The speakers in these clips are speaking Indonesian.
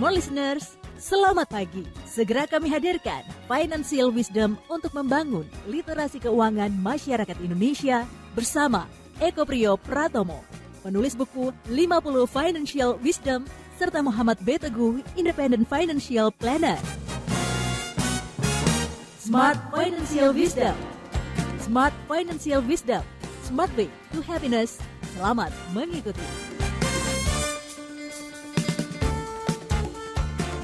Small listeners, selamat pagi. Segera kami hadirkan Financial Wisdom untuk membangun literasi keuangan masyarakat Indonesia bersama Eko Priyo Pratomo, penulis buku 50 Financial Wisdom, serta Muhammad B. Teguh, Independent Financial Planner. Smart Financial Wisdom. Smart Financial Wisdom. Smart way to happiness. Selamat mengikuti.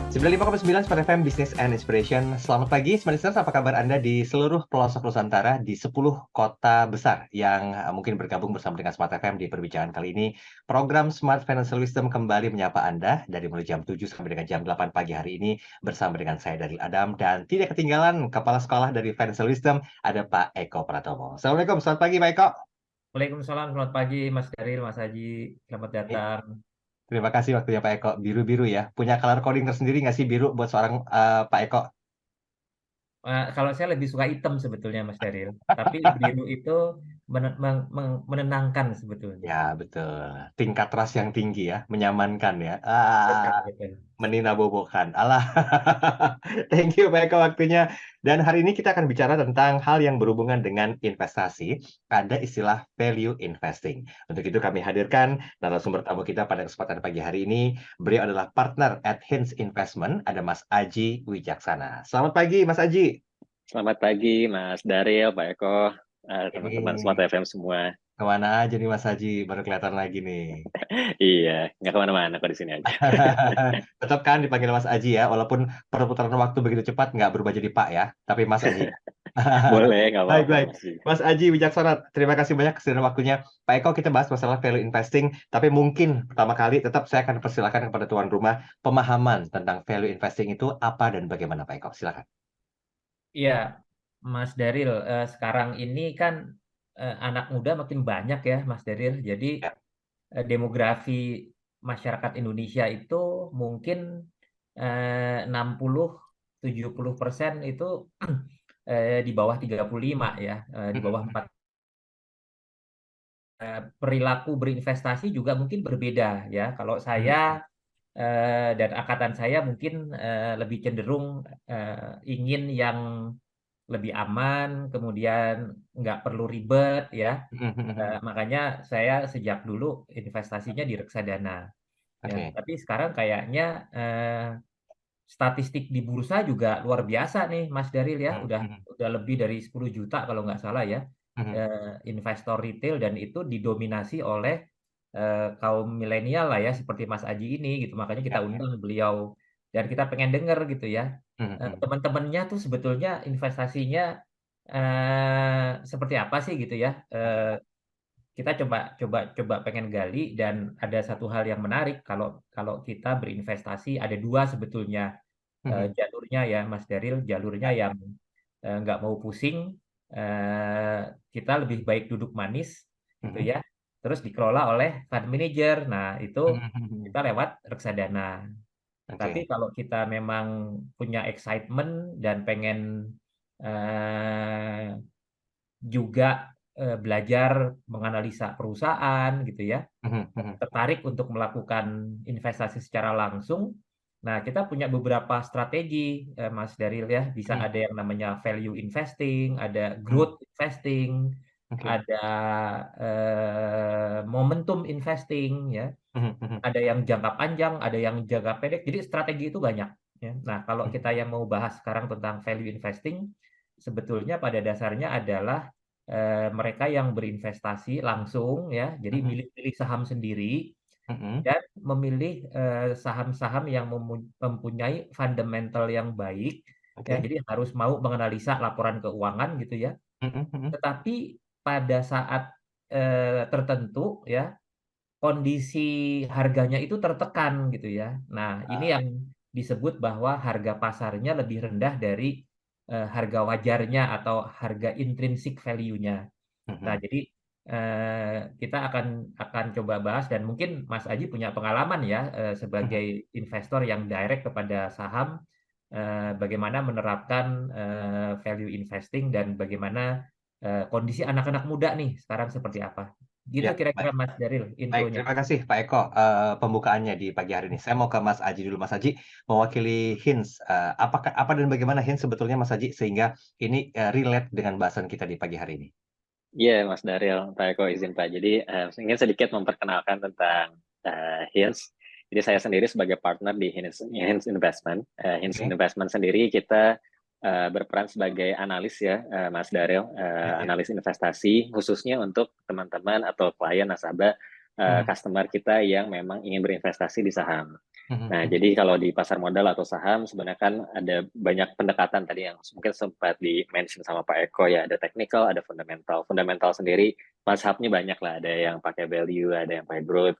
95,9 Smart FM Business and Inspiration. Selamat pagi, Smart Listeners. Apa kabar Anda di seluruh pelosok Nusantara di 10 kota besar yang mungkin bergabung bersama dengan Smart FM di perbincangan kali ini. Program Smart Financial Wisdom kembali menyapa Anda dari mulai jam 7 sampai dengan jam 8 pagi hari ini bersama dengan saya Daryl Adam, dan tidak ketinggalan Kepala Sekolah dari Financial Wisdom ada Pak Eko Pratomo. Assalamualaikum, selamat pagi Pak Eko. Waalaikumsalam, selamat pagi Mas Daryl, Mas Haji, selamat datang. Terima kasih waktunya Pak Eko. Biru-biru ya. Punya color coding tersendiri nggak sih biru buat seorang Pak Eko? Kalau saya lebih suka hitam sebetulnya Mas Daryl, tapi biru itu menenangkan sebetulnya. Ya betul. Tingkat ras yang tinggi ya, menyamankan ya. Betul. Meninabobokan. Alah. Thank you Pak Eko waktunya. Dan hari ini kita akan bicara tentang hal yang berhubungan dengan investasi. Ada istilah value investing. Untuk itu kami hadirkan narasumber tamu kita pada kesempatan pagi hari ini. Beliau adalah partner at Hints Investment. Ada Mas Aji Wijaksana. Selamat pagi Mas Aji. Selamat pagi Mas Daryl, Pak Eko, teman-teman Smart FM semua. Kemana aja nih Mas Haji? Baru kelihatan lagi nih. Iya, nggak kemana-mana kok di sini aja. Tetap kan dipanggil Mas Aji ya, walaupun perputaran waktu begitu cepat nggak berubah jadi Pak ya, tapi Mas Aji. Boleh, nggak apa-apa. Baik. Mas Aji Wijaksana, terima kasih banyak kesediaan waktunya. Pak Eko, kita bahas masalah value investing, tapi mungkin pertama kali tetap saya akan persilakan kepada tuan rumah pemahaman tentang value investing itu apa dan bagaimana Pak Eko, silakan. Iya, Mas Daryl, sekarang ini kan anak muda makin banyak ya Mas Daryl, jadi demografi masyarakat Indonesia itu mungkin 60-70% itu di bawah 35 ya, di bawah 4. Perilaku berinvestasi juga mungkin berbeda ya. Kalau saya dan angkatan saya mungkin lebih cenderung ingin yang lebih aman, kemudian nggak perlu ribet ya. Makanya saya sejak dulu investasinya di reksadana. Ya. Tapi sekarang kayaknya statistik di bursa juga luar biasa nih Mas Daryl ya. Udah lebih dari 10 juta kalau nggak salah ya. Investor retail, dan itu didominasi oleh kaum milenial lah ya, seperti Mas Aji ini gitu. Makanya kita undang beliau dan kita pengen dengar gitu ya. Teman-temannya tuh sebetulnya investasinya seperti apa sih gitu ya. Kita coba pengen gali, dan ada satu hal yang menarik kalau kita berinvestasi ada dua sebetulnya jalurnya ya Mas Daryl. Jalurnya yang nggak mau pusing, kita lebih baik duduk manis gitu ya, terus dikelola oleh fund manager. Nah itu kita lewat reksadana. Tapi kalau kita memang punya excitement dan pengen juga belajar menganalisa perusahaan gitu ya, tertarik untuk melakukan investasi secara langsung, nah kita punya beberapa strategi Mas Daryl ya. Bisa ada yang namanya value investing, ada growth investing, ada momentum investing ya, ada yang jangka panjang, ada yang jangka pendek. Jadi strategi itu banyak ya. Nah kalau kita yang mau bahas sekarang tentang value investing, sebetulnya pada dasarnya adalah mereka yang berinvestasi langsung ya, jadi milih saham sendiri dan memilih saham-saham yang mempunyai fundamental yang baik ya. Jadi harus mau menganalisa laporan keuangan gitu ya. Tetapi pada saat tertentu ya, kondisi harganya itu tertekan gitu ya. Nah ini yang disebut bahwa harga pasarnya lebih rendah dari harga wajarnya atau harga intrinsic value-nya. Nah, jadi kita akan coba bahas, dan mungkin Mas Aji punya pengalaman ya sebagai investor yang direct kepada saham, bagaimana menerapkan value investing dan bagaimana kondisi anak-anak muda nih sekarang seperti apa. Gitu Ya, kira-kira baik. Mas Daril Baik, intronya. terima kasih Pak Eko pembukaannya di pagi hari ini. Saya mau ke Mas Aji dulu. Mas Aji mewakili Hinge. Apa dan bagaimana Hinge sebetulnya Mas Aji sehingga ini relate dengan bahasan kita di pagi hari ini? Iya, Mas Daryl, Pak Eko izin Pak. Jadi ingin sedikit memperkenalkan tentang Hinge. Jadi saya sendiri sebagai partner di Hinge Investment. Hinge Oke. Investment sendiri kita berperan sebagai analis ya, Mas Daryl, Ya, ya. analis investasi khususnya untuk teman-teman atau klien nasabah, Mhm, customer kita yang memang ingin berinvestasi di saham. mhm, Nah, mhm. jadi kalau di pasar modal atau saham sebenarnya kan ada banyak pendekatan tadi yang mungkin sempat di-mention sama Pak Eko ya, ada technical, ada fundamental. Fundamental sendiri mazhabnya banyak lah, ada yang pakai value, ada yang pakai growth,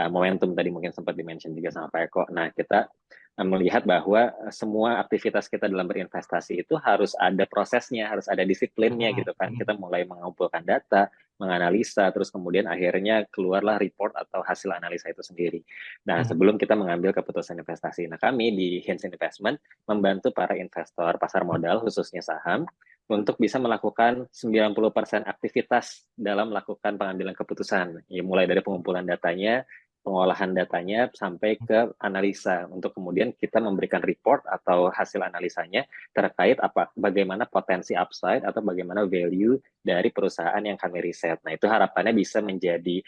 momentum tadi mungkin sempat di-mention juga sama Pak Eko. Nah, kita melihat bahwa semua aktivitas kita dalam berinvestasi itu harus ada prosesnya, harus ada disiplinnya Mhm, gitu kan. mhm, Kita mulai mengumpulkan data, menganalisa, terus kemudian akhirnya keluarlah report atau hasil analisa itu sendiri. Nah, mhm. sebelum kita mengambil keputusan investasi. Nah, kami di Hinge Investment membantu para investor pasar modal, khususnya saham, untuk bisa melakukan 90% aktivitas dalam melakukan pengambilan keputusan. Ya, mulai dari pengumpulan datanya, pengolahan datanya, sampai ke analisa, untuk kemudian kita memberikan report atau hasil analisanya terkait bagaimana potensi upside atau bagaimana value dari perusahaan yang kami riset. Nah, itu harapannya bisa menjadi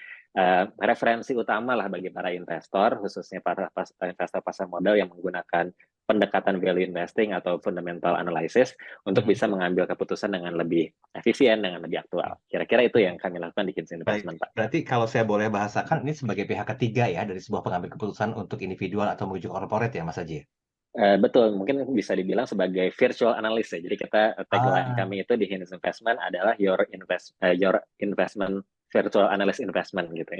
referensi utama lah bagi para investor, khususnya para investor pasar modal yang menggunakan pendekatan value investing atau fundamental analysis untuk Mhm. bisa mengambil keputusan dengan lebih efisien, dengan lebih aktual. Kira-kira itu yang kami lakukan di Kids Baik, Investment, Pak. berarti kalau saya boleh bahasakan ini sebagai pihak ketiga ya dari sebuah pengambil keputusan untuk individual atau menuju corporate ya Mas Aji? Betul, mungkin bisa dibilang sebagai virtual analyst ya. Jadi kita tagline Ah, kami itu di Hinge Investment adalah your investment virtual analyst investment gitu,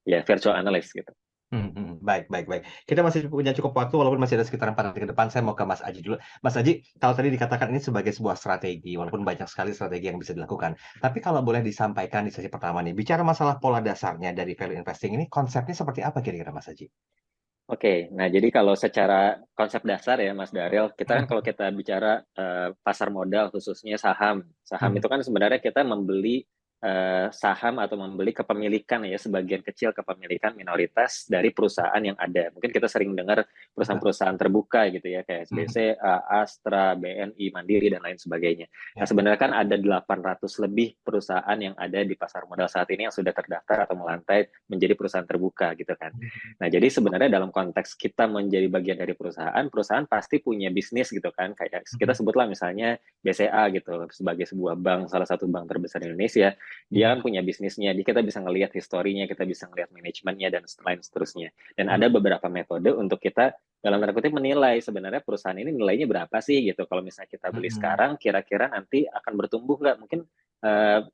ya virtual analyst gitu. mhm, mhm. Baik, baik, baik. Kita masih punya cukup waktu walaupun masih ada sekitar 4 hari ke depan. Saya mau ke Mas Aji dulu. Mas Aji, kalau tadi dikatakan ini sebagai sebuah strategi, walaupun banyak sekali strategi yang bisa dilakukan. Tapi kalau boleh disampaikan di sesi pertama nih, bicara masalah pola dasarnya dari value investing ini, konsepnya seperti apa kira-kira Mas Aji? Oke, nah jadi kalau secara konsep dasar ya Mas Daryl, kita kan kalau kita bicara pasar modal khususnya saham, saham Mhm, itu kan sebenarnya kita membeli saham atau membeli kepemilikan ya, sebagian kecil kepemilikan minoritas dari perusahaan yang ada. Mungkin kita sering dengar betul. perusahaan-perusahaan terbuka gitu ya, kayak Mhm, SBCA, Astra, BNI, Mandiri dan lain sebagainya. Nah, ya. sebenarnya kan ada 800 lebih perusahaan yang ada di pasar modal saat ini yang sudah terdaftar atau melantai menjadi perusahaan terbuka gitu kan. Mhm, Nah, jadi sebenarnya dalam konteks kita menjadi bagian dari perusahaan, perusahaan pasti punya bisnis gitu kan. Kayak kita mhm, sebutlah misalnya BCA gitu, sebagai sebuah bank, salah satu bank terbesar di Indonesia, dia mhm, kan punya bisnisnya. Jadi kita bisa ngelihat historinya, kita bisa ngelihat manajemennya, dan lain seterusnya. Dan mhm, ada beberapa metode untuk kita dalam tanda kutip menilai sebenarnya perusahaan ini nilainya berapa sih gitu. Kalau misalnya kita beli mhm. sekarang, kira-kira nanti akan bertumbuh nggak? Mungkin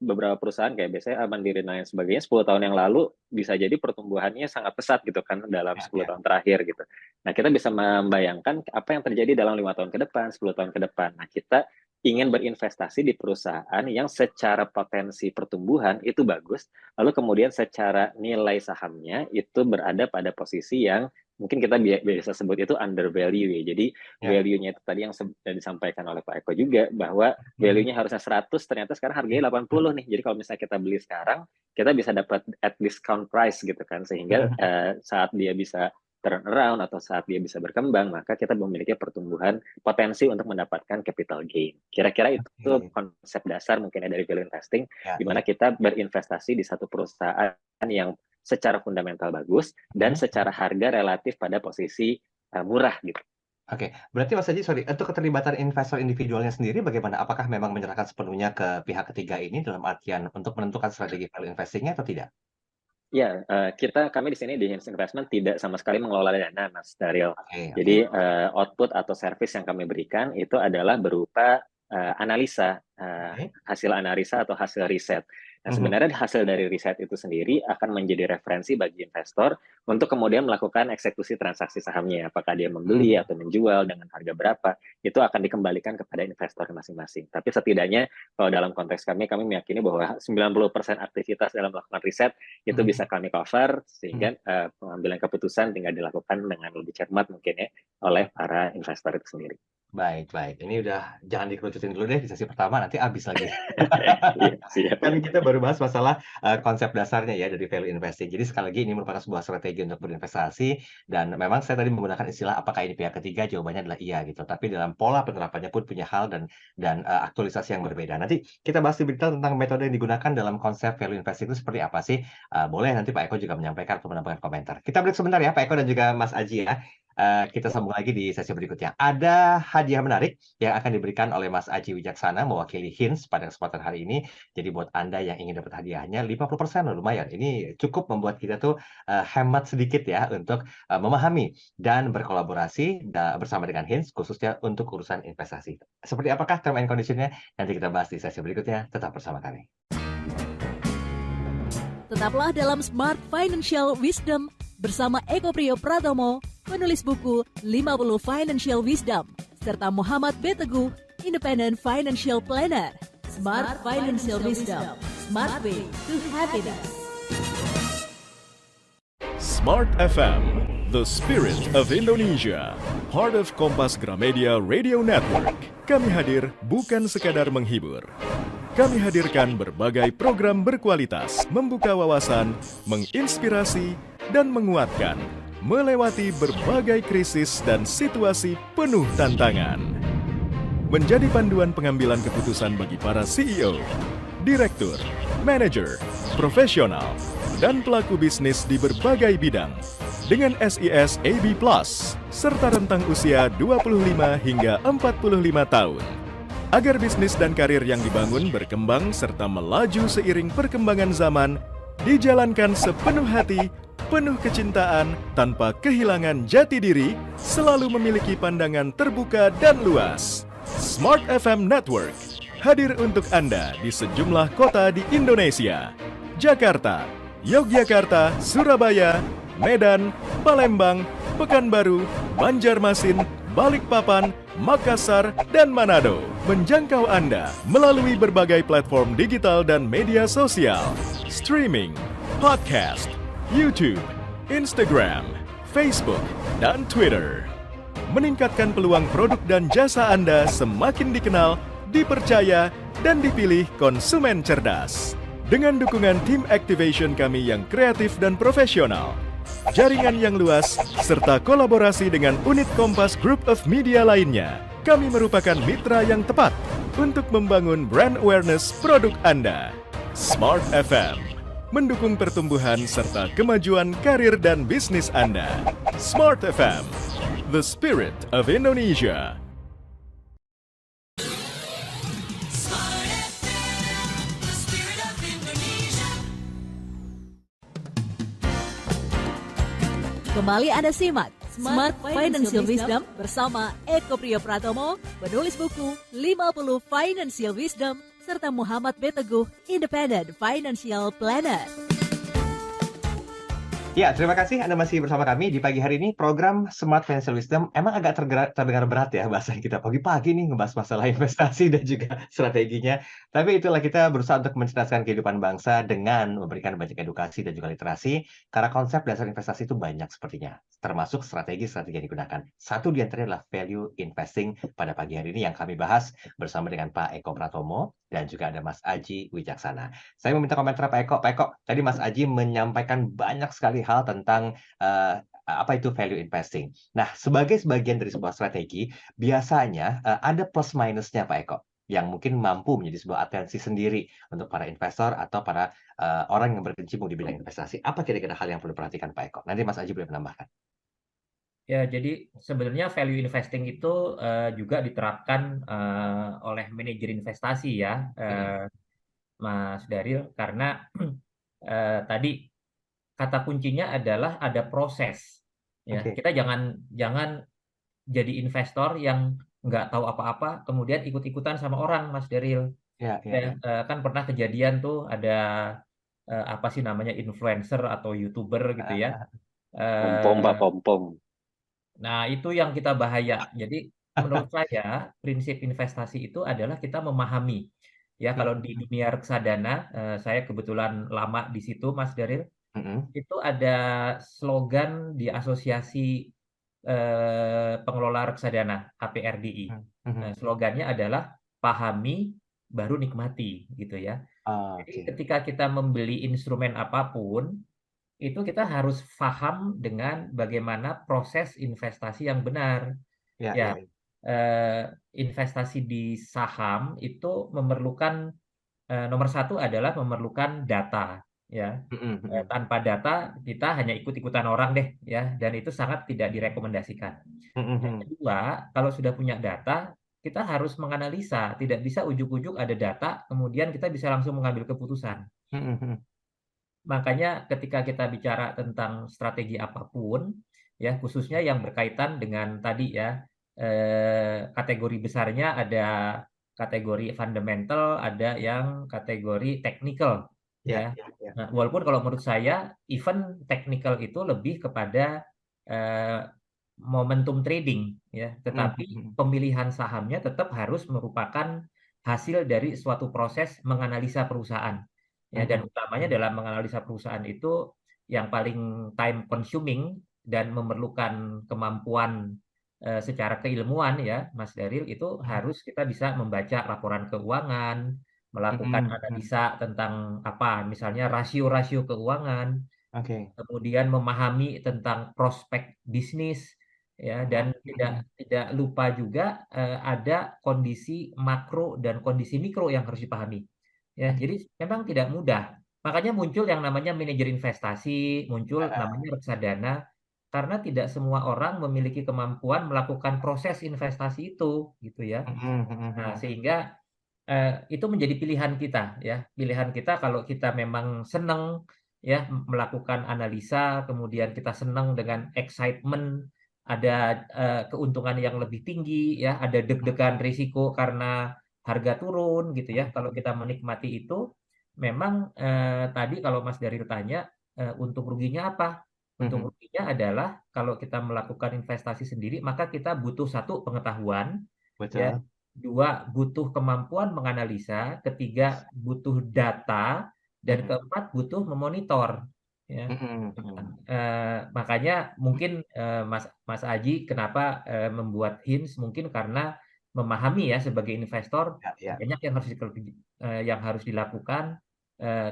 beberapa perusahaan kayak BCA, Mandiri, dan lain sebagainya 10 tahun yang lalu bisa jadi pertumbuhannya sangat pesat gitu kan dalam Ya, 10 ya. tahun terakhir gitu. Nah, kita bisa membayangkan apa yang terjadi dalam 5 tahun ke depan, 10 tahun ke depan. Nah, kita ingin berinvestasi di perusahaan yang secara potensi pertumbuhan itu bagus, lalu kemudian secara nilai sahamnya itu berada pada posisi yang mungkin kita biasa sebut itu under value ya. Jadi Ya. value-nya itu tadi yang disampaikan oleh Pak Eko juga, bahwa Mhm, value-nya harusnya 100, ternyata sekarang harganya mhm, 80 nih. Jadi kalau misalnya kita beli sekarang, kita bisa dapat at discount price gitu kan, sehingga mhm. saat dia bisa turn around atau saat dia bisa berkembang, maka kita memiliki pertumbuhan potensi untuk mendapatkan capital gain. Kira-kira itu Oke. konsep dasar mungkin ya dari value investing, Ya, di mana ya. kita berinvestasi di satu perusahaan yang secara fundamental bagus dan Mhm. secara harga relatif pada posisi murah gitu. Oke, berarti Mas Aji, sorry, untuk keterlibatan investor individualnya sendiri bagaimana? Apakah memang menyerahkan sepenuhnya ke pihak ketiga ini dalam artian untuk menentukan strategi value investing-nya atau tidak? Ya, kami di sini di Hinge Investment tidak sama sekali mengelola dana, Mas Daryl. Oke, oke. Jadi output atau service yang kami berikan itu adalah berupa analisa, Oke. hasil analisa atau hasil riset. Nah, Mhm, sebenarnya hasil dari riset itu sendiri akan menjadi referensi bagi investor untuk kemudian melakukan eksekusi transaksi sahamnya. Apakah dia membeli mhm. atau menjual dengan harga berapa, itu akan dikembalikan kepada investor masing-masing. Tapi setidaknya kalau dalam konteks kami meyakini bahwa 90% aktivitas dalam melakukan riset itu Mhm, bisa kami cover, mhm, sehingga pengambilan keputusan tinggal dilakukan dengan lebih cermat mungkin ya oleh para investor itu sendiri. Baik, baik. Ini udah jangan dikerucutin dulu deh di sesi pertama, nanti habis lagi. Iya, siap. Kan kita baru bahas masalah, konsep dasarnya ya dari value investing. Jadi sekali lagi ini merupakan sebuah strategi untuk berinvestasi dan memang saya tadi menggunakan istilah apakah ini pihak ketiga, jawabannya adalah iya gitu. Tapi dalam pola penerapannya pun punya hal dan aktualisasi yang berbeda. Nanti kita bahas lebih detail tentang metode yang digunakan dalam konsep value investing itu seperti apa sih. Boleh nanti Pak Eko juga menyampaikan atau menambahkan komentar. Kita break sebentar ya Pak Eko dan juga Mas Aji ya. Kita sambung lagi di sesi berikutnya. Ada hadiah menarik yang akan diberikan oleh Mas Aji Wijaksana mewakili Hints pada kesempatan hari ini. Jadi buat Anda yang ingin dapat hadiahnya 50% loh, lumayan. Ini cukup membuat kita tuh hemat sedikit ya untuk memahami dan berkolaborasi bersama dengan Hints khususnya untuk urusan investasi. Seperti apakah term and condition-nya? Nanti kita bahas di sesi berikutnya. Tetap bersama kami. Tetaplah dalam Smart Financial Wisdom bersama Eko Priyo Pratomo, penulis buku 50 Financial Wisdom, serta Muhammad B. Teguh, Independent Financial Planner. Smart Financial Wisdom, Smart Way to Happiness. Smart FM, the spirit of Indonesia. Part of Kompas Gramedia Radio Network. Kami hadir bukan sekadar menghibur. Kami hadirkan berbagai program berkualitas, membuka wawasan, menginspirasi, dan menguatkan, melewati berbagai krisis dan situasi penuh tantangan. Menjadi panduan pengambilan keputusan bagi para CEO, direktur, manajer, profesional, dan pelaku bisnis di berbagai bidang dengan SIS AB+, serta rentang usia 25 hingga 45 tahun. Agar bisnis dan karir yang dibangun berkembang serta melaju seiring perkembangan zaman, dijalankan sepenuh hati, penuh kecintaan, tanpa kehilangan jati diri, selalu memiliki pandangan terbuka dan luas. Smart FM Network hadir untuk Anda di sejumlah kota di Indonesia. Jakarta, Yogyakarta, Surabaya, Medan, Palembang, Pekanbaru, Banjarmasin, Balikpapan, Makassar, dan Manado. Menjangkau Anda melalui berbagai platform digital dan media sosial, streaming, podcast, YouTube, Instagram, Facebook, dan Twitter. Meningkatkan peluang produk dan jasa Anda semakin dikenal, dipercaya, dan dipilih konsumen cerdas. Dengan dukungan tim activation kami yang kreatif dan profesional, jaringan yang luas, serta kolaborasi dengan unit Kompas Group of Media lainnya, kami merupakan mitra yang tepat untuk membangun brand awareness produk Anda. Smart FM mendukung pertumbuhan serta kemajuan karir dan bisnis Anda. Smart FM, the spirit of Indonesia. Kembali Anda simak Smart Financial Wisdom bersama Eko Priyo Pratomo, penulis buku 50 Financial Wisdom, serta Muhammad B. Teguh, Independent Financial Planner. Ya, terima kasih Anda masih bersama kami di pagi hari ini. Program Smart Financial Wisdom emang agak terdengar berat ya bahasa kita pagi-pagi nih ngebahas masalah investasi dan juga strateginya. Tapi itulah kita berusaha untuk mencerdaskan kehidupan bangsa dengan memberikan banyak edukasi dan juga literasi. Karena konsep dasar investasi itu banyak sepertinya, termasuk strategi-strategi yang digunakan. Satu di antaranya adalah value investing pada pagi hari ini yang kami bahas bersama dengan Pak Eko Pratomo dan juga ada Mas Aji Wijaksana. Saya meminta komentar Pak Eko. Pak Eko, tadi Mas Aji menyampaikan banyak sekali hal tentang apa itu value investing. Nah, sebagai sebagian dari sebuah strategi, biasanya ada plus minusnya Pak Eko, yang mungkin mampu menjadi sebuah atensi sendiri untuk para investor atau para orang yang berkecimpung di bidang investasi. Apa kira-kira hal yang perlu diperhatikan Pak Eko? Nanti Mas Aji boleh menambahkan. Ya, jadi sebenarnya value investing itu juga diterapkan oleh manajer investasi ya, Mas Daryl, karena tadi kata kuncinya adalah ada proses. Ya, Oke. kita jangan jadi investor yang nggak tahu apa-apa, kemudian ikut-ikutan sama orang, Mas Daryl. Ya, Ya, kan pernah kejadian tuh ada apa sih namanya influencer atau YouTuber gitu ya. Pom-pom, Pak, pom-pom. Nah, itu yang kita bahaya. Jadi menurut saya prinsip investasi itu adalah kita memahami. Ya, kalau di dunia reksadana, saya kebetulan lama di situ, Mas Daryl, itu ada slogan di asosiasi pengelola reksadana APRDI. Slogannya adalah pahami baru nikmati gitu ya. Jadi ketika kita membeli instrumen apapun, itu kita harus paham dengan bagaimana proses investasi yang benar. Ya, investasi di saham itu memerlukan nomor satu adalah memerlukan data, ya. Tanpa data kita hanya ikut-ikutan orang deh, ya, dan itu sangat tidak direkomendasikan. Yang kedua, kalau sudah punya data, kita harus menganalisa, tidak bisa ujuk-ujuk ada data, kemudian kita bisa langsung mengambil keputusan. Makanya ketika kita bicara tentang strategi apapun, ya, khususnya yang berkaitan dengan tadi ya, kategori besarnya ada kategori fundamental, ada yang kategori technical, ya. Nah, walaupun kalau menurut saya, even technical itu lebih kepada momentum trading, ya. Tetapi pemilihan sahamnya tetap harus merupakan hasil dari suatu proses menganalisa perusahaan, ya. Dan utamanya dalam menganalisa perusahaan itu yang paling time consuming dan memerlukan kemampuan secara keilmuan ya, Mas Daril, itu harus kita bisa membaca laporan keuangan, melakukan analisa tentang apa, misalnya rasio-rasio keuangan, kemudian memahami tentang prospek bisnis, ya, dan tidak lupa juga ada kondisi makro dan kondisi mikro yang harus dipahami. Ya, jadi memang tidak mudah. Makanya muncul yang namanya manajer investasi, muncul namanya reksadana. Karena tidak semua orang memiliki kemampuan melakukan proses investasi itu, gitu ya. Nah, sehingga itu menjadi pilihan kita, ya. Pilihan kita kalau kita memang senang, ya, melakukan analisa, kemudian kita senang dengan excitement, ada keuntungan yang lebih tinggi, ya, ada deg-degan risiko karena harga turun, gitu ya. Kalau kita menikmati itu, memang tadi kalau Mas Daril tanya, untung ruginya apa? Untung ruginya adalah kalau kita melakukan investasi sendiri, maka kita butuh satu pengetahuan, ya, dua butuh kemampuan menganalisa, ketiga butuh data, dan keempat butuh memonitor. Ya. Makanya mungkin Mas Aji kenapa membuat hints, mungkin karena memahami ya sebagai investor banyak yang harus dilakukan.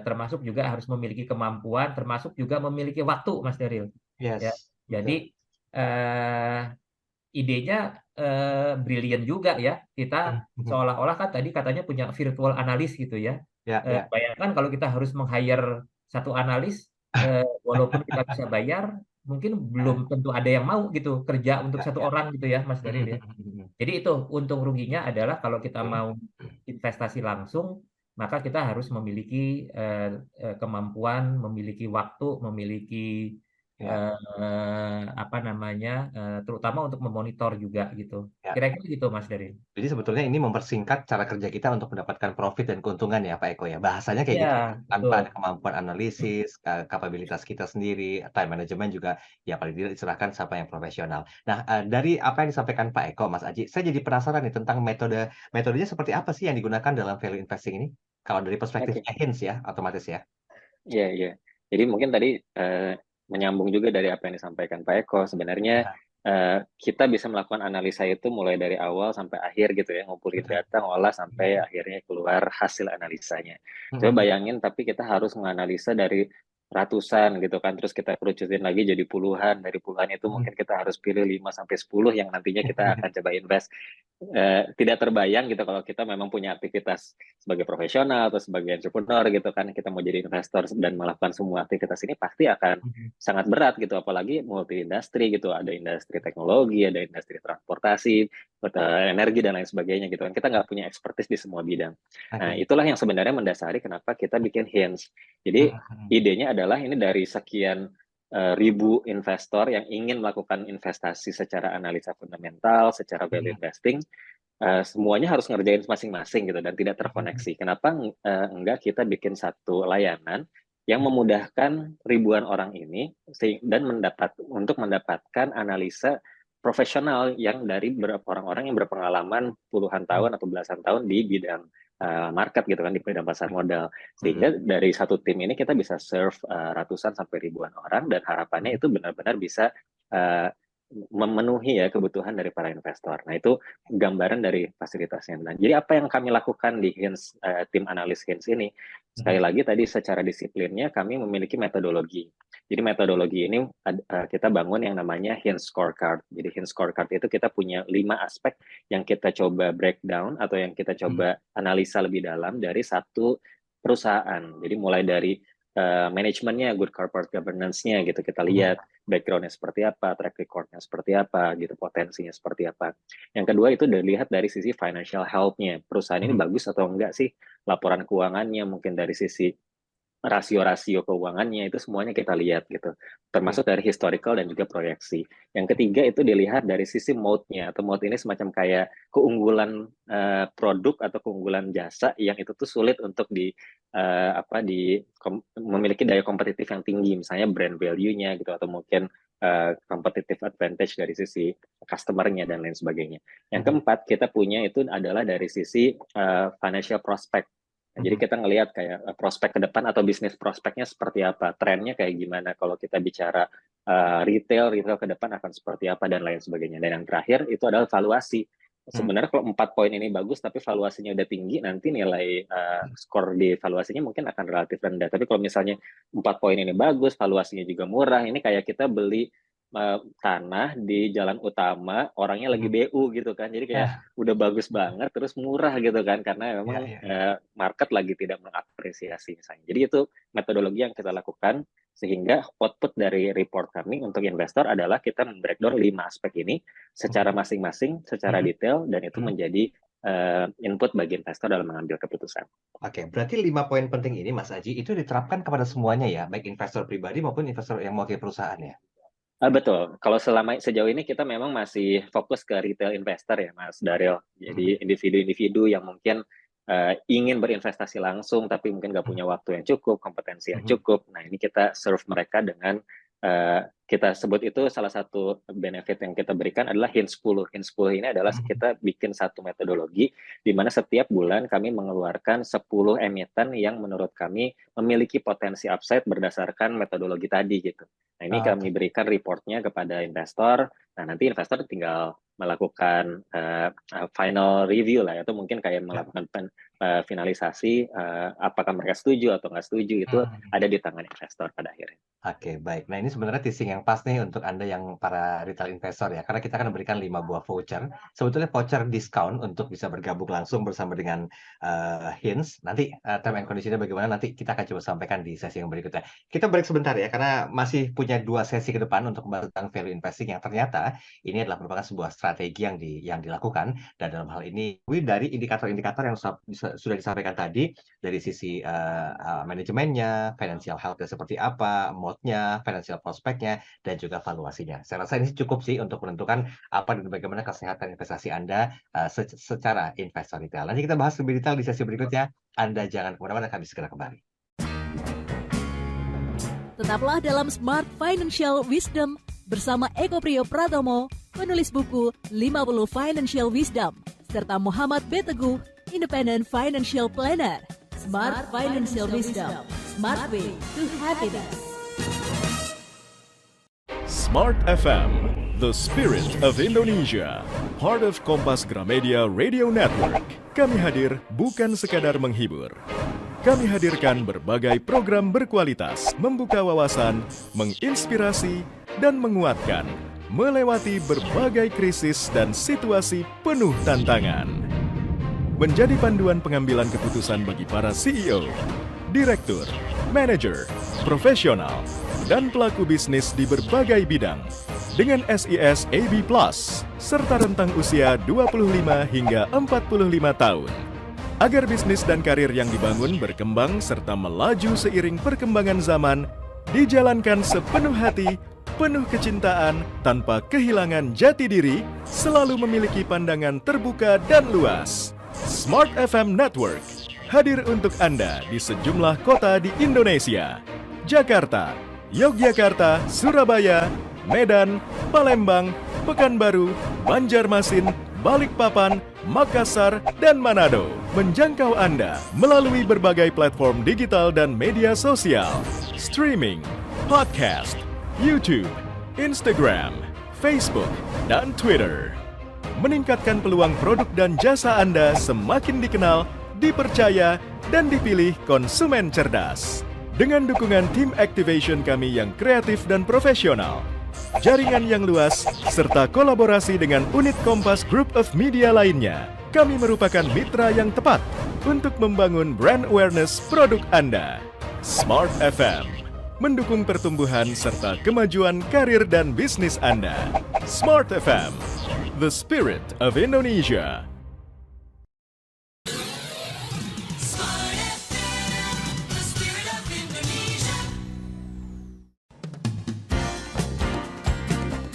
Termasuk juga harus memiliki kemampuan, termasuk juga memiliki waktu, Mas Daril. Ya, jadi idenya brilian juga ya. Kita seolah-olah kan tadi katanya punya virtual analis gitu ya. Bayangkan kalau kita harus meng-hire satu analis, walaupun kita bisa bayar, mungkin belum tentu ada yang mau gitu kerja untuk satu orang gitu ya, Mas Daril ya. Jadi itu untung ruginya adalah kalau kita mau investasi langsung, maka kita harus memiliki kemampuan, memiliki waktu, memiliki terutama untuk memonitor juga gitu. Kira-kira gitu, Mas Daril. Jadi sebetulnya ini mempersingkat cara kerja kita untuk mendapatkan profit dan keuntungan ya, Pak Eko ya. Bahasanya kayak gitu. Tanpa ada kemampuan analisis, kapabilitas kita sendiri, time management juga ya paling tidak diserahkan siapa yang profesional. Nah, dari apa yang disampaikan Pak Eko, Mas Aji, saya jadi penasaran nih tentang metodenya seperti apa sih yang digunakan dalam value investing ini? Kalau dari perspektifnya hints ya, otomatis ya. Iya. Jadi mungkin tadi menyambung juga dari apa yang disampaikan Pak Eko, sebenarnya kita bisa melakukan analisa itu mulai dari awal sampai akhir gitu ya, ngumpulin data, ngolah sampai akhirnya keluar hasil analisanya. Coba bayangin, tapi kita harus menganalisa dari ratusan gitu kan, terus kita kerucutin lagi jadi puluhan, dari puluhan itu mungkin kita harus pilih 5-10 yang nantinya kita akan coba invest. Tidak terbayang gitu kalau kita memang punya aktivitas sebagai profesional atau sebagai entrepreneur gitu kan, kita mau jadi investor dan melakukan semua aktivitas ini pasti akan sangat berat gitu, apalagi multi industri gitu, ada industri teknologi, ada industri transportasi, energi dan lain sebagainya gitu kan, kita nggak punya expertise di semua bidang. Nah, itulah yang sebenarnya mendasari kenapa kita bikin hints. Jadi idenya adalah ini dari sekian ribu investor yang ingin melakukan investasi secara analisa fundamental, secara value investing, semuanya harus ngerjain masing-masing gitu dan tidak terkoneksi. Kenapa enggak kita bikin satu layanan yang memudahkan ribuan orang ini dan untuk mendapatkan analisa profesional yang dari orang-orang yang berpengalaman puluhan tahun atau belasan tahun di bidang market gitu kan, di bidang pasar modal, sehingga dari satu tim ini kita bisa serve ratusan sampai ribuan orang dan harapannya itu benar-benar bisa memenuhi ya kebutuhan dari para investor. Nah, itu gambaran dari fasilitasnya. Nah, jadi apa yang kami lakukan di Hinge, tim analis Hinge ini, sekali lagi tadi secara disiplinnya kami memiliki metodologi. Jadi metodologi ini kita bangun yang namanya Hinge Scorecard. Jadi Hinge Scorecard itu kita punya 5 aspek yang kita coba breakdown atau yang kita coba analisa lebih dalam dari satu perusahaan. Jadi mulai dari manajemennya, good corporate governance-nya gitu, kita lihat background-nya seperti apa, track record-nya seperti apa, gitu, potensinya seperti apa. Yang kedua itu dilihat dari sisi financial health-nya, perusahaan ini bagus atau enggak sih, laporan keuangannya, mungkin dari sisi rasio-rasio keuangannya, itu semuanya kita lihat gitu, termasuk dari historical dan juga proyeksi. Yang ketiga itu dilihat dari sisi mode-nya, atau mode ini semacam kayak keunggulan produk atau keunggulan jasa yang itu tuh sulit untuk memiliki daya kompetitif yang tinggi, misalnya brand value-nya gitu, atau mungkin competitive advantage dari sisi customer-nya dan lain sebagainya. Yang keempat kita punya itu adalah dari sisi financial prospect. Nah, jadi kita ngelihat kayak prospek ke depan atau bisnis prospeknya seperti apa, trennya kayak gimana, kalau kita bicara retail ke depan akan seperti apa dan lain sebagainya. Dan yang terakhir itu adalah valuasi. Sebenarnya kalau 4 poin ini bagus tapi valuasinya udah tinggi, nanti nilai skor di valuasinya mungkin akan relatif rendah. Tapi kalau misalnya 4 poin ini bagus, valuasinya juga murah, ini kayak kita beli tanah di jalan utama, orangnya lagi BU gitu kan, jadi kayak udah bagus banget terus murah gitu kan, karena memang market lagi tidak mengapresiasi misalnya. Jadi itu metodologi yang kita lakukan, sehingga output dari report kami untuk investor adalah kita breakdown 5 aspek ini secara masing-masing, secara detail, dan itu menjadi input bagi investor dalam mengambil keputusan. Oke, berarti 5 poin penting ini Mas Aji itu diterapkan kepada semuanya ya, baik investor pribadi maupun investor yang mewakili perusahaan ya? Betul. Kalau sejauh ini kita memang masih fokus ke retail investor ya, Mas Daryl. Jadi individu-individu yang mungkin ingin berinvestasi langsung, tapi mungkin nggak punya waktu yang cukup, kompetensi yang cukup. Nah, ini kita serve mereka dengan kita sebut itu salah satu benefit yang kita berikan adalah Hinge 10. Hinge 10 ini adalah kita bikin satu metodologi di mana setiap bulan kami mengeluarkan 10 emiten yang menurut kami memiliki potensi upside berdasarkan metodologi tadi gitu. Nah, ini kami berikan reportnya kepada investor. Nah, nanti investor tinggal melakukan final review lah, atau mungkin kayak melakukan finalisasi apakah mereka setuju atau nggak setuju, itu ada di tangan investor pada akhirnya. Oke, baik. Nah, ini sebenarnya teasing yang pas nih untuk Anda yang para retail investor ya, karena kita akan memberikan 5 buah voucher. Sebetulnya voucher diskon untuk bisa bergabung langsung bersama dengan Hinge. Nanti term and condition-nya bagaimana nanti kita akan coba sampaikan di sesi yang berikutnya. Kita break sebentar ya, karena masih punya 2 sesi ke depan untuk membahas tentang value investing yang ternyata ini adalah merupakan sebuah strategi yang dilakukan, dan dalam hal ini dari indikator-indikator yang sudah disampaikan tadi dari sisi manajemennya, financial health-nya seperti apa, mode-nya, financial prospeknya, dan juga valuasinya. Saya rasa ini cukup sih untuk menentukan apa dan bagaimana kesehatan investasi Anda secara investor retail. Nanti kita bahas lebih detail di sesi berikutnya. Anda jangan kemana-mana, kami segera kembali. Tetaplah dalam Smart Financial Wisdom bersama Eko Priyo Pratomo, penulis buku 50 Financial Wisdom, serta Muhammad B. Teguh, Independent Financial Planner. Smart Financial Wisdom, Smart Way to Happiness. Smart FM, the spirit of Indonesia, part of Kompas Gramedia Radio Network. Kami hadir bukan sekadar menghibur. Kami hadirkan berbagai program berkualitas, membuka wawasan, menginspirasi, dan menguatkan, melewati berbagai krisis dan situasi penuh tantangan. Menjadi panduan pengambilan keputusan bagi para CEO, direktur, manajer, profesional, dan pelaku bisnis di berbagai bidang dengan SIS AB+, serta rentang usia 25 hingga 45 tahun. Agar bisnis dan karir yang dibangun berkembang serta melaju seiring perkembangan zaman, dijalankan sepenuh hati, penuh kecintaan, tanpa kehilangan jati diri, selalu memiliki pandangan terbuka dan luas. Smart FM Network hadir untuk Anda di sejumlah kota di Indonesia: Jakarta, Yogyakarta, Surabaya, Medan, Palembang, Pekanbaru, Banjarmasin, Balikpapan, Makassar, dan Manado. Menjangkau Anda melalui berbagai platform digital dan media sosial, streaming, podcast, YouTube, Instagram, Facebook, dan Twitter. Meningkatkan peluang produk dan jasa Anda semakin dikenal, dipercaya, dan dipilih konsumen cerdas. Dengan dukungan tim activation kami yang kreatif dan profesional, jaringan yang luas, serta kolaborasi dengan unit Kompas Group of Media lainnya, kami merupakan mitra yang tepat untuk membangun brand awareness produk Anda. Smart FM, mendukung pertumbuhan serta kemajuan karir dan bisnis Anda. Smart FM, the spirit of Indonesia.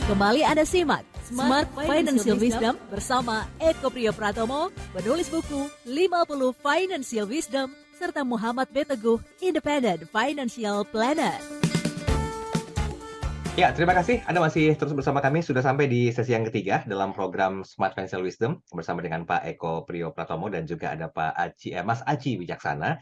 Kembali Anda simak Smart Financial Wisdom bersama Eko Priyo Pratomo, penulis buku 50 Financial Wisdom, serta Muhammad B. Teguh, Independent Financial Planner. Ya, terima kasih Anda masih terus bersama kami. Sudah sampai di sesi yang ketiga dalam program Smart Financial Wisdom bersama dengan Pak Eko Priyo Pratomo dan juga ada Mas Aji Wijaksana.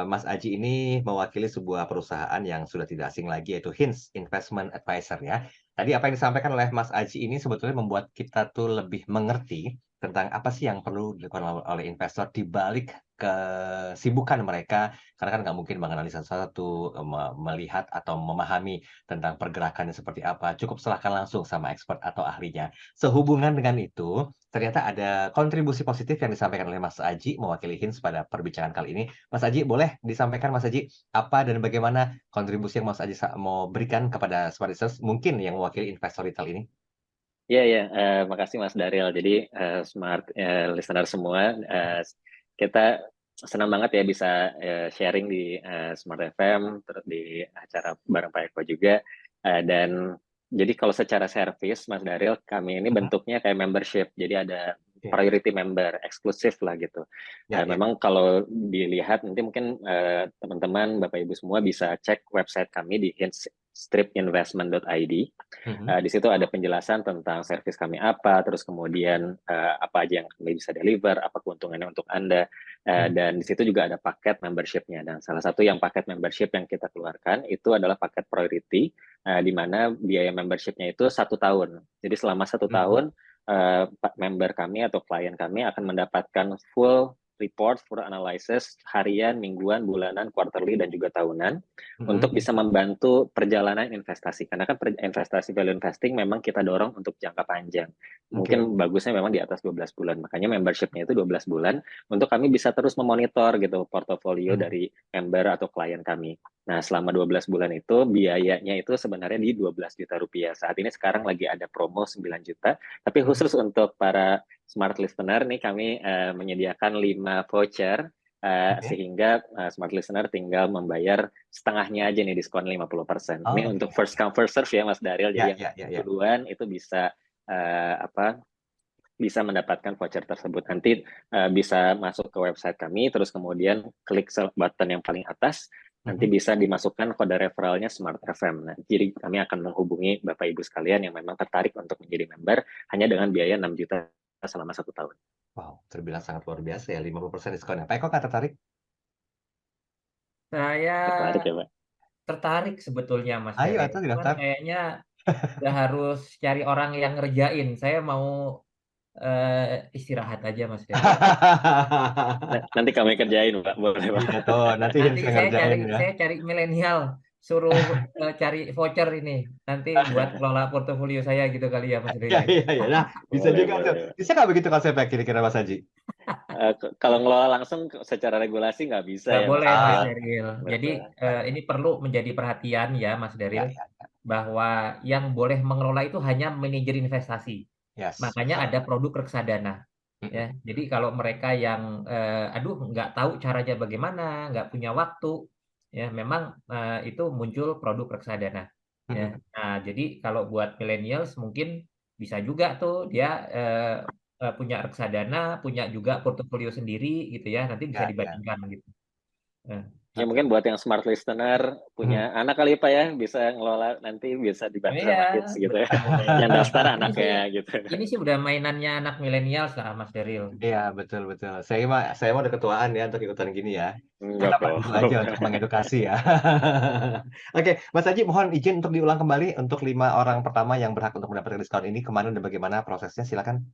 Mas Aji ini mewakili sebuah perusahaan yang sudah tidak asing lagi, yaitu Hints Investment Advisor ya. Tadi apa yang disampaikan oleh Mas Aji ini sebetulnya membuat kita tuh lebih mengerti tentang apa sih yang perlu dilakukan oleh investor di balik kesibukan mereka, karena kan nggak mungkin menganalisa satu, melihat atau memahami tentang pergerakannya seperti apa, cukup serahkan langsung sama expert atau ahlinya. Sehubungan dengan itu, ternyata ada kontribusi positif yang disampaikan oleh Mas Aji mewakili Hints pada perbincangan kali ini. Mas Aji, boleh disampaikan Mas Aji apa dan bagaimana kontribusi yang Mas Aji mau berikan kepada Smart Listeners mungkin yang mewakili investor retail ini? Iya, makasih Mas Daryl. Jadi smart listener semua, kita senang banget ya bisa sharing di Smart FM, terus di acara bareng Pak Eko juga. Dan jadi kalau secara service, Mas Daryl, kami ini bentuknya kayak membership. Jadi ada priority member, eksklusif lah gitu. Memang kalau dilihat, nanti mungkin teman-teman, Bapak Ibu semua bisa cek website kami di stripinvestment.id. Di situ ada penjelasan tentang servis kami apa, terus kemudian apa aja yang kami bisa deliver, apa keuntungannya untuk Anda, dan di situ juga ada paket membership-nya. Dan salah satu yang paket membership yang kita keluarkan itu adalah paket priority, di mana biaya membership-nya itu 1 tahun. Jadi selama 1 tahun, member kami atau klien kami akan mendapatkan full report, full analysis harian, mingguan, bulanan, quarterly, dan juga tahunan untuk bisa membantu perjalanan investasi. Karena kan investasi value investing memang kita dorong untuk jangka panjang. Mungkin bagusnya memang di atas 12 bulan. Makanya membership-nya itu 12 bulan untuk kami bisa terus memonitor gitu portofolio dari member atau klien kami. Nah, selama 12 bulan itu biayanya itu sebenarnya di 12 juta rupiah. Saat ini sekarang lagi ada promo 9 juta. Tapi khusus untuk para smart listener nih kami menyediakan 5 voucher sehingga smart listener tinggal membayar setengahnya aja nih, diskon 50%. Ini untuk first come first serve ya Mas Daryl. Jadi yang duluan itu bisa bisa mendapatkan voucher tersebut. Nanti bisa masuk ke website kami, terus kemudian klik button yang paling atas, nanti bisa dimasukkan kode referralnya Smart FM. Nah, jadi kami akan menghubungi Bapak Ibu sekalian yang memang tertarik untuk menjadi member hanya dengan biaya 6 juta selama 1 tahun. Wow, terbilang sangat luar biasa ya, 50% diskon. Pak Eko nggak tertarik? Saya Tertarik ya, Pak? tertarik sebetulnya Mas Ayo, Daryl. atau Cuman daftar. kayaknya udah harus cari orang yang ngerjain. Saya mau istirahat aja Mas Daryl. Nanti kami kerjain, Pak. Boleh, Pak. Iya tuh, nanti Nanti saya ngerjain ya. saya cari milenial, suruh cari voucher ini. Nanti buat kelola portofolio saya gitu kali ya Mas Iya, Daryl. iya. Nah, bisa Boleh, juga tuh. boleh. Bisa nggak begitu konsepnya kira-kira Mas Haji? Kalau ngelola langsung secara regulasi nggak bisa Nggak ya, boleh Mas Mas Daryl. Daryl. Jadi Betul. ini perlu menjadi perhatian ya Mas Ya, Daryl, ya. bahwa yang boleh mengelola itu hanya manajer investasi. Yes, Makanya betul. ada produk reksadana. Ya, jadi kalau mereka yang nggak tahu caranya bagaimana, nggak punya waktu, ya memang itu muncul produk reksadana. Ya. Nah, jadi kalau buat millennials mungkin bisa juga tuh dia punya reksadana, punya juga portofolio sendiri gitu ya, nanti bisa Ya, ya. dibandingkan gitu. Ya mungkin buat yang smart listener punya anak kali Pak ya, bisa ngelola nanti bisa dibantu sama Iya, Hits gitu ya. betul. Yang daftar Ini sih anaknya gitu. ini sih udah mainannya anak milenial lah, Mas Daryl. Iya, betul betul. Saya mah udah ketuaan ya untuk ikutan gini ya. Enggak Kita kok. bantu aja untuk mengedukasi ya. Oke, Mas Aji, mohon izin untuk diulang kembali untuk 5 orang pertama yang berhak untuk mendapatkan diskon ini kemana dan bagaimana prosesnya? Silakan.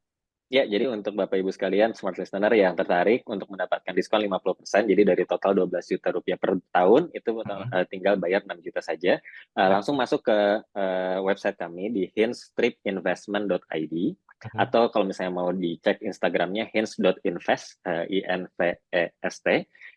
Ya, jadi untuk Bapak Ibu sekalian, smart listener yang tertarik untuk mendapatkan diskon 50%, jadi dari total 12 juta rupiah per tahun, itu tinggal bayar 6 juta saja. Langsung masuk ke website kami di hints-investment.id, atau kalau misalnya mau dicek Instagramnya hints.invest, INVEST.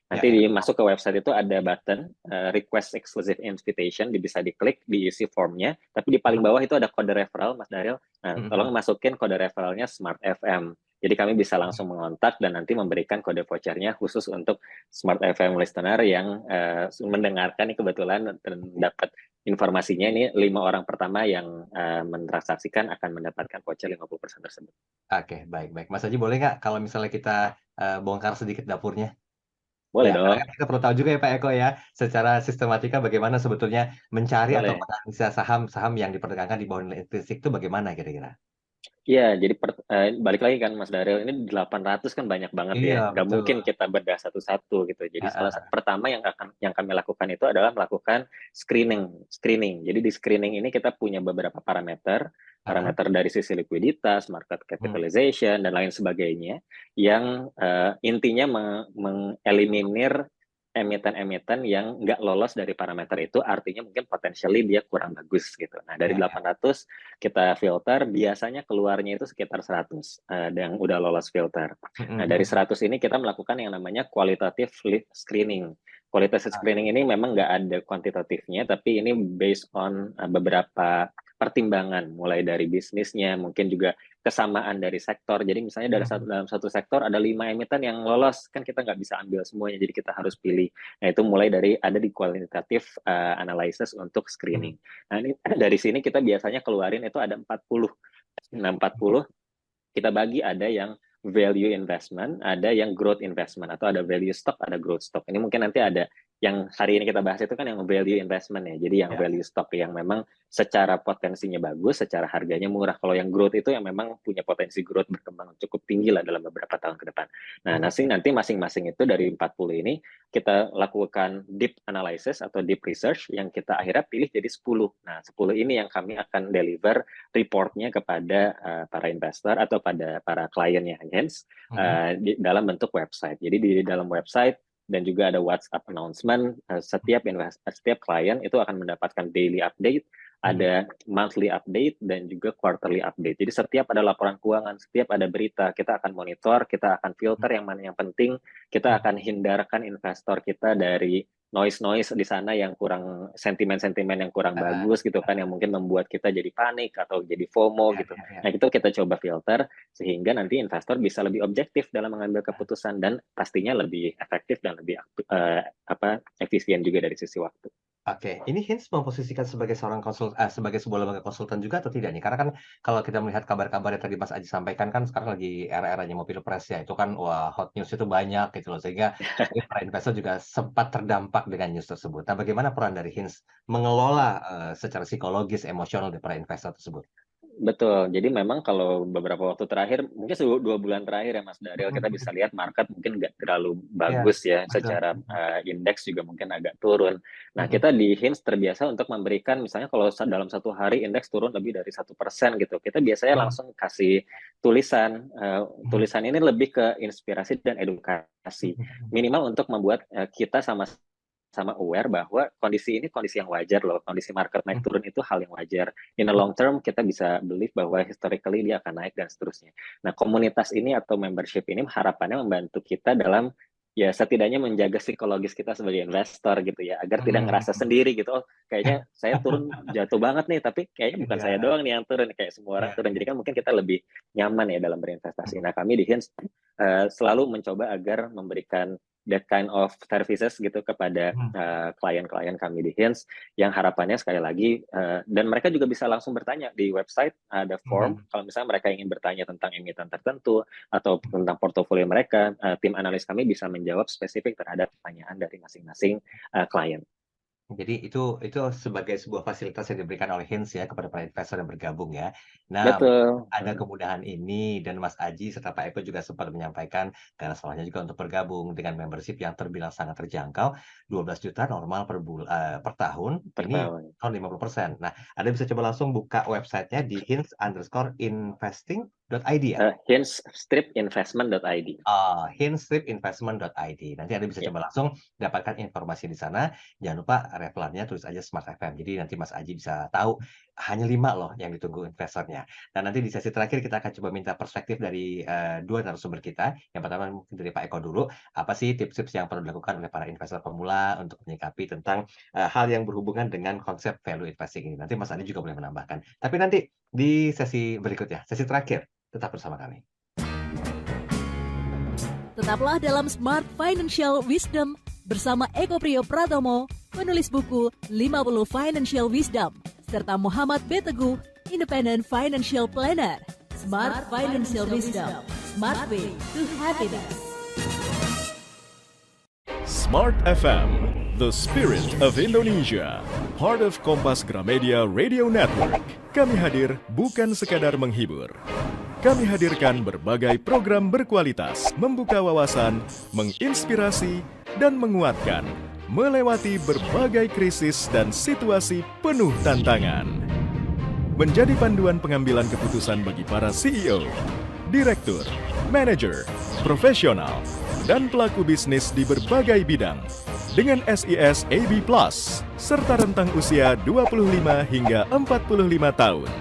Nanti masuk ke website itu ada button request exclusive invitation, bisa diklik, diisi formnya, tapi di paling bawah itu ada kode referral, Mas Daryl. Nah, tolong masukin kode referralnya Smart FM. Jadi kami bisa langsung mengontak dan nanti memberikan kode vouchernya khusus untuk Smart FM listener yang mendengarkan ini kebetulan dan dapat informasinya ini 5 orang pertama yang mentransaksikan akan mendapatkan voucher 50% tersebut. Oke, baik. Mas Aji boleh nggak kalau misalnya kita bongkar sedikit dapurnya? Boleh Ya, dong. karena kan kita perlu tahu juga ya Pak Eko ya, secara sistematika bagaimana sebetulnya mencari atau Boleh. menganalisa saham-saham yang diperdagangkan di bawah nilai intrinsik itu bagaimana kira-kira? Iya, jadi balik lagi kan Mas Daryl, ini 800 kan banyak banget ya. Iya, Nggak betul. mungkin kita bedah satu-satu gitu. Jadi pertama yang kami lakukan itu adalah melakukan screening. Jadi di screening ini kita punya beberapa parameter dari sisi likuiditas, market capitalization, dan lain sebagainya, yang intinya mengeliminir emiten-emiten yang nggak lolos dari parameter itu, artinya mungkin potentially dia kurang bagus gitu. Nah, dari 800 kita filter, biasanya keluarnya itu sekitar 100 yang udah lolos filter. Nah, dari 100 ini kita melakukan yang namanya qualitative screening. Qualitative screening ini memang nggak ada kuantitatifnya, tapi ini based on beberapa pertimbangan, mulai dari bisnisnya, mungkin juga kesamaan dari sektor. Jadi misalnya dalam satu sektor ada 5 emiten yang lolos, kan kita nggak bisa ambil semuanya, jadi kita harus pilih. Nah, itu mulai dari ada di qualitative analysis untuk screening. Nah, ini dari sini kita biasanya keluarin itu ada 40. Nah, 40 kita bagi, ada yang value investment, ada yang growth investment, atau ada value stock, ada growth stock. Ini mungkin nanti ada yang hari ini kita bahas itu kan yang value investment ya. Jadi yang value stock yang memang secara potensinya bagus, secara harganya murah. Kalau yang growth itu yang memang punya potensi growth berkembang cukup tinggi lah dalam beberapa tahun ke depan. Nah, nanti masing-masing itu dari 40 ini kita lakukan deep analysis atau deep research yang kita akhirnya pilih jadi 10. Nah, 10 ini yang kami akan deliver reportnya kepada para investor atau pada para kliennya Hints dalam bentuk website. Jadi di dalam website dan juga ada WhatsApp announcement, setiap klien itu akan mendapatkan daily update, ada monthly update, dan juga quarterly update. Jadi setiap ada laporan keuangan, setiap ada berita, kita akan monitor, kita akan filter yang mana yang penting, kita akan hindarkan investor kita dari noise di sana yang kurang, sentimen-sentimen yang kurang bagus gitu kan, yang mungkin membuat kita jadi panik atau jadi FOMO gitu. Nah, itu kita coba filter sehingga nanti investor bisa lebih objektif dalam mengambil keputusan dan pastinya lebih efektif dan lebih efisien juga dari sisi waktu. Oke, ini Hints memposisikan sebagai sebagai sebuah lembaga konsultan juga atau tidak nih? Karena kan kalau kita melihat kabar-kabar yang tadi Mas Aji sampaikan kan sekarang lagi era-eranya mau pilpres ya, itu kan wah hot news itu banyak gitu loh, sehingga para investor juga sempat terdampak dengan news tersebut. Nah, bagaimana peran dari Hints mengelola secara psikologis, emosional dari para investor tersebut? Betul. Jadi memang kalau beberapa waktu terakhir, mungkin 2 bulan terakhir ya Mas Daryl, kita bisa lihat market mungkin nggak terlalu bagus ya, secara indeks juga mungkin agak turun. Nah, kita di Hints terbiasa untuk memberikan, misalnya kalau dalam satu hari indeks turun lebih dari 1% gitu, kita biasanya langsung kasih tulisan. Tulisan ini lebih ke inspirasi dan edukasi. Minimal untuk membuat kita sama aware bahwa kondisi ini kondisi yang wajar loh, kondisi market naik turun itu hal yang wajar. In the long term kita bisa believe bahwa historically dia akan naik dan seterusnya. Nah, komunitas ini atau membership ini harapannya membantu kita dalam ya setidaknya menjaga psikologis kita sebagai investor gitu ya, agar tidak ngerasa sendiri gitu. Oh, kayaknya saya turun jatuh banget nih, tapi kayaknya bukan saya doang nih yang turun, kayak semua orang turun. Jadi kan mungkin kita lebih nyaman ya dalam berinvestasi. Nah, kami di Hints selalu mencoba agar memberikan that kind of services gitu kepada klien-klien kami di Hints, yang harapannya sekali lagi, dan mereka juga bisa langsung bertanya di website, ada form, kalau misalnya mereka ingin bertanya tentang emiten tertentu atau tentang portofolio mereka, tim analis kami bisa menjawab spesifik terhadap pertanyaan dari masing-masing klien. Jadi itu sebagai sebuah fasilitas yang diberikan oleh Hints ya kepada para investor yang bergabung ya. Nah, Betul. ada kemudahan ini dan Mas Aji serta Pak Eko juga sempat menyampaikan karena salahnya juga untuk bergabung dengan membership yang terbilang sangat terjangkau, 12 juta normal per tahun, Per ini tahun. diskon 50%. Nah, Anda bisa coba langsung buka websitenya di hints_investing.id ya. Hints-investment.id. Hints_investment.id. Nanti Anda bisa coba langsung dapatkan informasi di sana. Jangan lupa referennya tulis aja Smart FM. Jadi nanti Mas Aji bisa tahu hanya 5 loh yang ditunggu investornya. Dan nanti di sesi terakhir kita akan coba minta perspektif dari dua narasumber kita. Yang pertama mungkin dari Pak Eko dulu. Apa sih tips-tips yang perlu dilakukan oleh para investor pemula untuk menyikapi tentang hal yang berhubungan dengan konsep value investing ini. Nanti Mas Aji juga boleh menambahkan. Tapi nanti di sesi berikutnya, sesi terakhir, tetap bersama kami. Tetaplah dalam Smart Financial Wisdom bersama Eko Priyo Pratomo, penulis buku 50 Financial Wisdom, serta Muhammad B. Teguh, Independent Financial Planner. Smart Financial Wisdom, Smart Way to Happiness. Smart FM, the spirit of Indonesia, part of Kompas Gramedia Radio Network. Kami hadir bukan sekadar menghibur. Kami hadirkan berbagai program berkualitas, membuka wawasan, menginspirasi, dan menguatkan, melewati berbagai krisis dan situasi penuh tantangan. Menjadi panduan pengambilan keputusan bagi para CEO, direktur, manajer, profesional, dan pelaku bisnis di berbagai bidang. Dengan SIS AB+, serta rentang usia 25 hingga 45 tahun.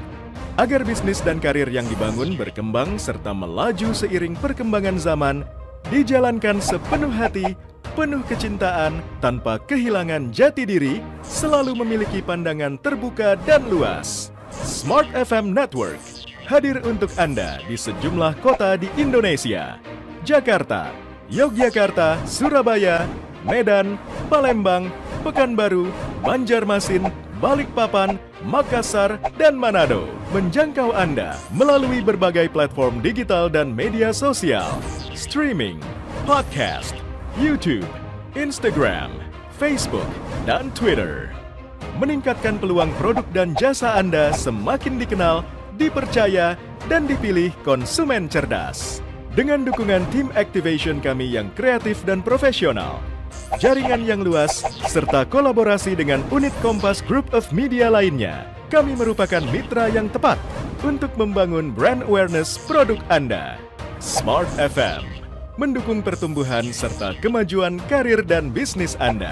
Agar bisnis dan karir yang dibangun berkembang serta melaju seiring perkembangan zaman, dijalankan sepenuh hati, penuh kecintaan, tanpa kehilangan jati diri, selalu memiliki pandangan terbuka dan luas. Smart FM Network hadir untuk Anda di sejumlah kota di Indonesia. Jakarta, Yogyakarta, Surabaya, Medan, Palembang, Pekanbaru, Banjarmasin, Balikpapan, Makassar, dan Manado. Menjangkau Anda melalui berbagai platform digital dan media sosial, streaming, podcast, YouTube, Instagram, Facebook, dan Twitter. Meningkatkan peluang produk dan jasa Anda semakin dikenal, dipercaya, dan dipilih konsumen cerdas. Dengan dukungan tim activation kami yang kreatif dan profesional, jaringan yang luas, serta kolaborasi dengan unit Kompas Group of Media lainnya, kami merupakan mitra yang tepat untuk membangun brand awareness produk Anda. Smart FM, mendukung pertumbuhan serta kemajuan karir dan bisnis Anda.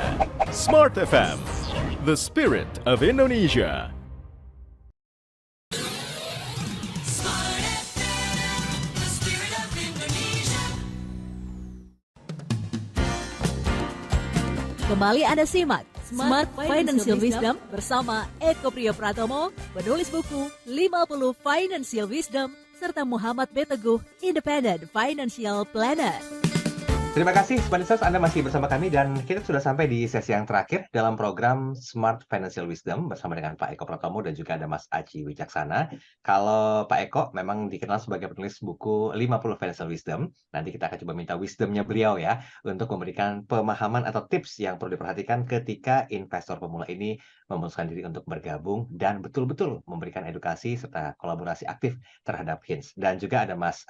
Smart FM, the spirit of Indonesia. Kembali Anda simak Smart Financial Wisdom bersama Eko Priyo Pratomo, penulis buku 50 Financial Wisdom, serta Muhammad B. Teguh, Independent Financial Planner. Terima kasih, Smart Anda masih bersama kami dan kita sudah sampai di sesi yang terakhir dalam program Smart Financial Wisdom bersama dengan Pak Eko Pratomo dan juga ada Mas Aji Wijaksana. Kalau Pak Eko memang dikenal sebagai penulis buku 50 Financial Wisdom, nanti kita akan coba minta wisdomnya beliau ya untuk memberikan pemahaman atau tips yang perlu diperhatikan ketika investor pemula ini memutuskan diri untuk bergabung dan betul-betul memberikan edukasi serta kolaborasi aktif terhadap Hints. Dan juga ada Mas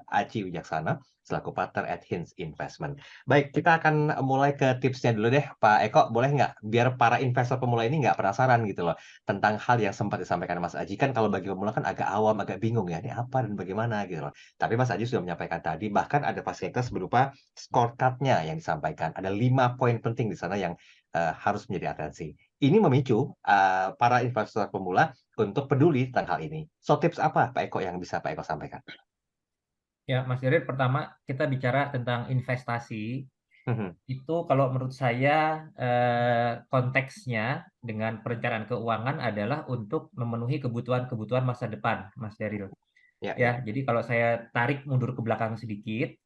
Aji Wijaksana selaku partner at Hints Investment. Baik, kita akan mulai ke tipsnya dulu deh, Pak Eko. Boleh nggak? Biar para investor pemula ini nggak penasaran gitu loh tentang hal yang sempat disampaikan Mas Aji. Kan kalau bagi pemula kan agak awam, agak bingung ya, ini apa dan bagaimana gitu loh. Tapi Mas Aji sudah menyampaikan tadi, bahkan ada fasilitas berupa scorecard-nya yang disampaikan. Ada 5 poin penting di sana yang harus menjadi atensi. Ini memicu para investor pemula untuk peduli tentang hal ini. So, tips apa Pak Eko yang bisa Pak Eko sampaikan? Ya, Mas Derit, pertama kita bicara tentang investasi. Itu kalau menurut saya konteksnya dengan perencanaan keuangan adalah untuk memenuhi kebutuhan-kebutuhan masa depan, Mas Daryl. Ya, jadi kalau saya tarik mundur ke belakang sedikit,